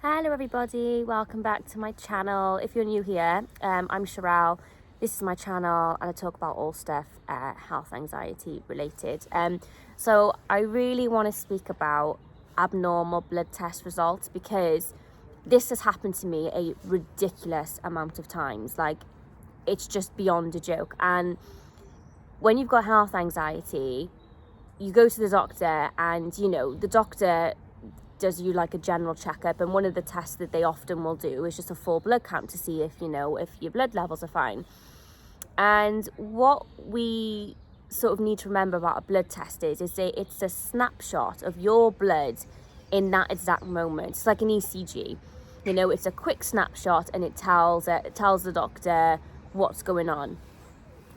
Hello everybody, welcome back to my channel. If you're new here, I'm Sharelle. This is my channel and I talk about all stuff health, anxiety related. So I really want to speak about abnormal blood test results because this has happened to me a ridiculous amount of times. Like, it's just beyond a joke. And when you've got health anxiety, you go to the doctor and, the doctor does you like a general checkup, and one of the tests that they often will do is just a full blood count to see if your blood levels are fine. And what we sort of need to remember about a blood test is it's a snapshot of your blood in that exact moment. It's like an ECG, it's a quick snapshot, and it tells the doctor what's going on.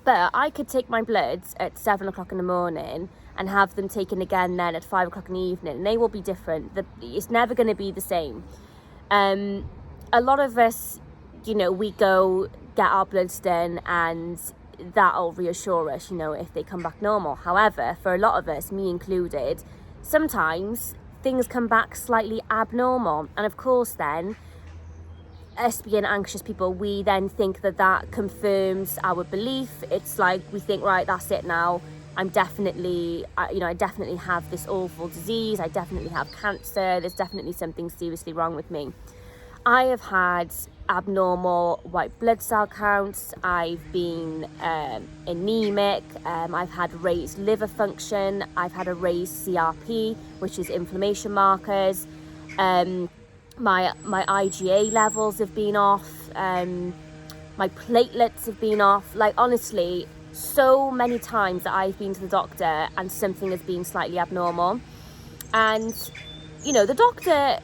But I could take my bloods at 7 o'clock in the morning and have them taken again then at 5 o'clock in the evening, and they will be different. It's never going to be the same. A lot of us, we go get our bloods done and that'll reassure us, if they come back normal. However, for a lot of us, me included, sometimes things come back slightly abnormal. And of course then, us being anxious people, we then think that confirms our belief. It's like we think, right, that's it now. I definitely have this awful disease. I definitely have cancer. There's definitely something seriously wrong with me. I have had abnormal white blood cell counts. I've been anemic. I've had raised liver function. I've had a raised CRP, which is inflammation markers. My IgA levels have been off. My platelets have been off. Like, honestly, so many times that I've been to the doctor and something has been slightly abnormal. And, the doctor,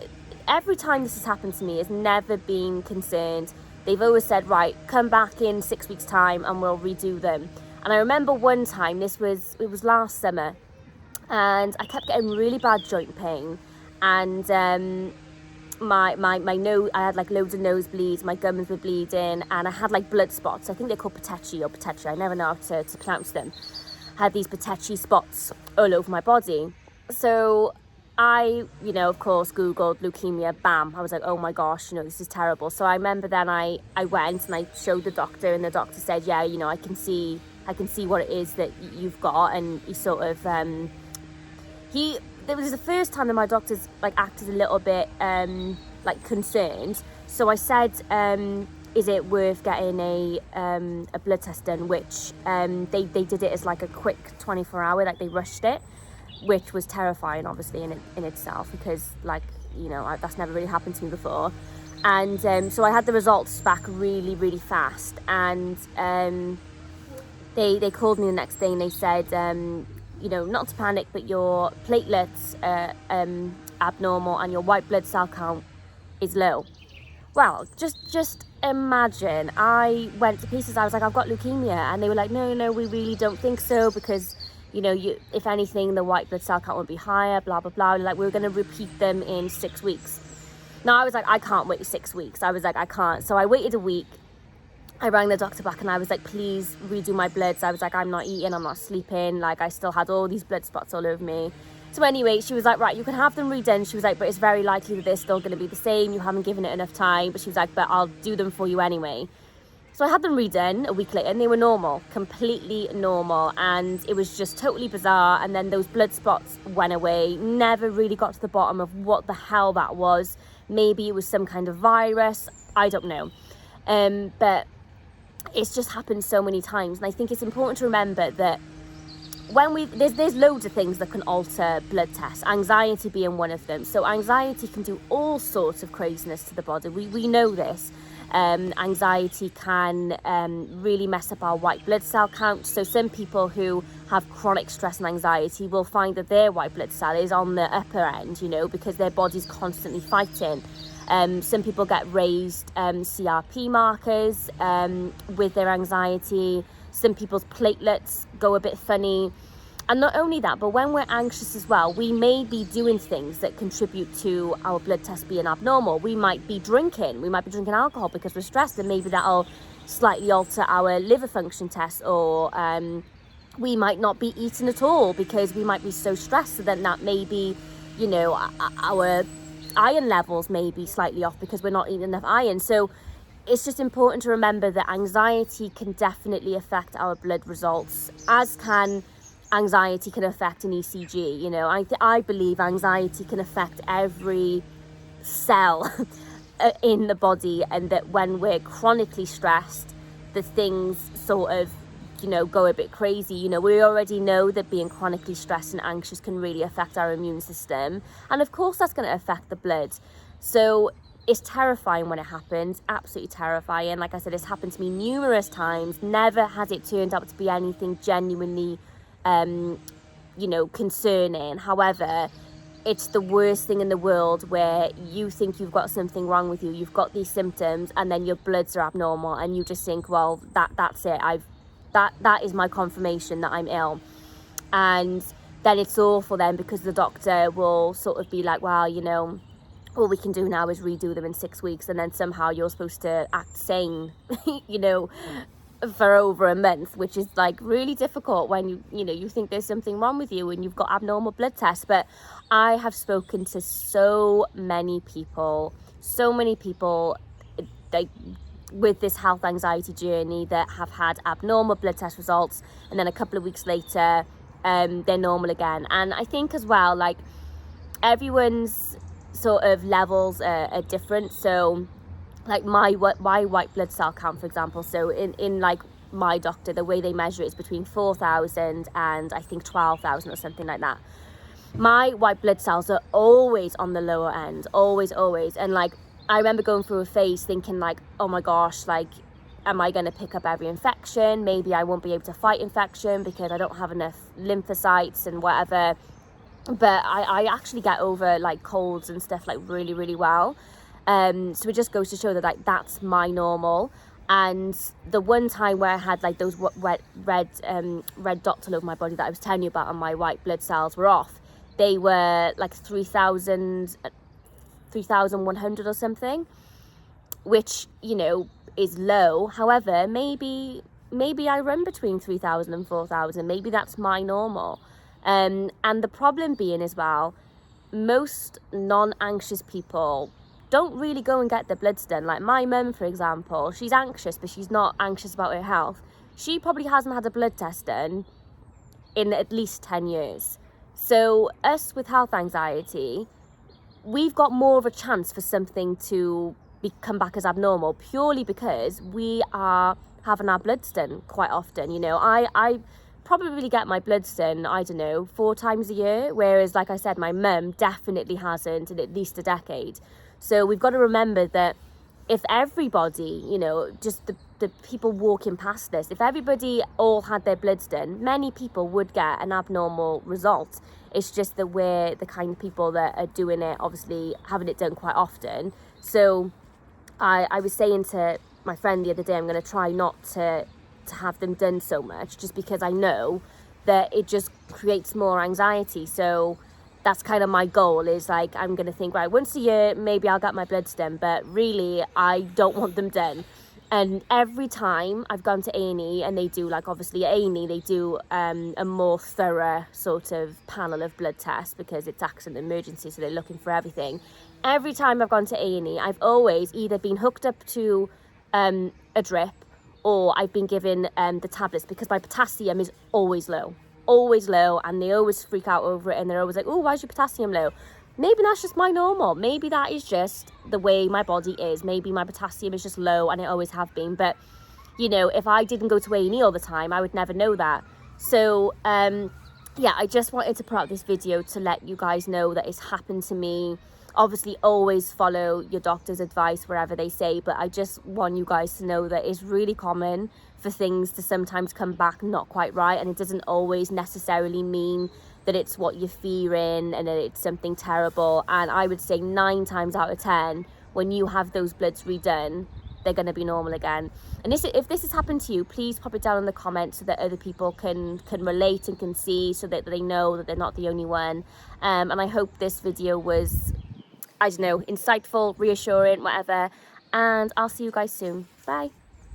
every time this has happened to me, has never been concerned. They've always said, right, come back in 6 weeks' time and we'll redo them. And I remember one time, it was last summer, and I kept getting really bad joint pain. And my nose, I had like loads of nosebleeds, my gums were bleeding, and I had like blood spots. I think they're called petechi, I never know how to pronounce them. I had these petechi spots all over my body. So I, of course, Googled leukemia, bam. I was like, oh my gosh, this is terrible. So I remember then I went and I showed the doctor, and the doctor said, yeah, I can see what it is that you've got. And he sort of, it was the first time that my doctors acted a little bit concerned. So I said, is it worth getting a blood test done? Which they did it as like a quick 24-hour, they rushed it, which was terrifying, obviously, in itself, because that's never really happened to me before. And so I had the results back really, really fast, and they called me the next day and they said, not to panic, but your platelets are abnormal and your white blood cell count is low. Well, just imagine. I went to pieces. I was like, I've got leukemia. And they were like, no, we really don't think so, because, if anything, the white blood cell count will be higher, blah, blah, blah. Like, we're going to repeat them in 6 weeks. Now, I was like, I can't wait 6 weeks. I was like, I can't. So I waited a week. I rang the doctor back and I was like, please redo my bloods. I was like, I'm not eating, I'm not sleeping. Like, I still had all these blood spots all over me. So anyway, she was like, right, you can have them redone. She was like, but it's very likely that they're still going to be the same. You haven't given it enough time. But she was like, but I'll do them for you anyway. So I had them redone a week later, and they were normal, completely normal. And it was just totally bizarre. And then those blood spots went away. Never really got to the bottom of what the hell that was. Maybe it was some kind of virus. I don't know. But it's just happened so many times. And I think it's important to remember that there's loads of things that can alter blood tests, anxiety being one of them. So anxiety can do all sorts of craziness to the body. We know this. Anxiety can really mess up our white blood cell count. So some people who have chronic stress and anxiety will find that their white blood cell is on the upper end, because their body's constantly fighting. Some people get raised CRP markers with their anxiety. Some people's platelets go a bit funny. And not only that, but when we're anxious as well, we may be doing things that contribute to our blood test being abnormal. We might be drinking alcohol because we're stressed, and maybe that'll slightly alter our liver function test. Or we might not be eating at all because we might be so stressed, so then that may be, our iron levels may be slightly off because we're not eating enough iron. So it's just important to remember that anxiety can definitely affect our blood results, as can anxiety can affect an ECG. You know, I believe anxiety can affect every cell in the body, and that when we're chronically stressed, the things sort of, you know, go a bit crazy. You know, we already know that being chronically stressed and anxious can really affect our immune system, and of course that's going to affect the blood. So it's terrifying when it happens, absolutely terrifying. Like I said, it's happened to me numerous times. Never has it turned out to be anything genuinely you know, concerning. However, it's the worst thing in the world where you think you've got something wrong with you, you've got these symptoms, and then your bloods are abnormal, and you just think, well, that's it, that is my confirmation that I'm ill. And then it's awful then, because the doctor will sort of be like, well, you know, all we can do now is redo them in 6 weeks, and then somehow you're supposed to act sane, you know, for over a month, which is like really difficult when you know, you think there's something wrong with you and you've got abnormal blood tests. But I have spoken to so many people like with this health anxiety journey that have had abnormal blood test results, and then a couple of weeks later they're normal again. And I think as well, like, everyone's sort of levels are different. So like my white blood cell count, for example, so in like my doctor, the way they measure it is between 4,000 and I think 12,000 or something like that. My white blood cells are always on the lower end, always. And like, I remember going through a phase thinking like, oh my gosh, like, am I going to pick up every infection? Maybe I won't be able to fight infection because I don't have enough lymphocytes and whatever. But I actually get over like colds and stuff like really, really well. So it just goes to show that like that's my normal. And the one time where I had like those red dots all over my body that I was telling you about, and my white blood cells were off, they were like 3,100 or something, which, you know, is low. However, maybe I run between 3,000 and 4,000. Maybe that's my normal. And the problem being as well, most non-anxious people don't really go and get their bloods done. Like my mum, for example, she's anxious, but she's not anxious about her health. She probably hasn't had a blood test done in at least 10 years. So us with health anxiety, we've got more of a chance for something to come back as abnormal, purely because we are having our bloods done quite often. You know, I probably get my bloods done, I don't know, 4 times a year, whereas like I said, my mum definitely hasn't in at least a decade. So we've got to remember that if everybody, you know, just the people walking past this, if everybody all had their bloods done, many people would get an abnormal result. It's just that we're the kind of people that are doing it, obviously having it done quite often. So I was saying to my friend the other day, I'm going to try not to have them done so much, just because I know that it just creates more anxiety. So that's kind of my goal, is like, I'm going to think, right, once a year, maybe I'll get my bloods done, but really, I don't want them done. And every time I've gone to A&E, and they do, like, obviously at A&E, they do a more thorough sort of panel of blood tests, because it's accident emergency, so they're looking for everything. Every time I've gone to A&E, I've always either been hooked up to a drip, or I've been given the tablets, because my potassium is always low, and they always freak out over it, and they're always like, oh, why is your potassium low? Maybe that's just my normal. Maybe that is just the way my body is. Maybe my potassium is just low, and it always have been. But, you know, if I didn't go to A&E all the time, I would never know that. So, yeah, I just wanted to put out this video to let you guys know that it's happened to me. Obviously, always follow your doctor's advice wherever they say, but I just want you guys to know that it's really common for things to sometimes come back not quite right, and it doesn't always necessarily mean that it's what you're fearing and that it's something terrible. And I would say 9 times out of 10, when you have those bloods redone, they're going to be normal again. And if this has happened to you, please pop it down in the comments so that other people can relate and can see, so that they know that they're not the only one. And I hope this video was, I don't know, insightful, reassuring, whatever. And I'll see you guys soon. Bye.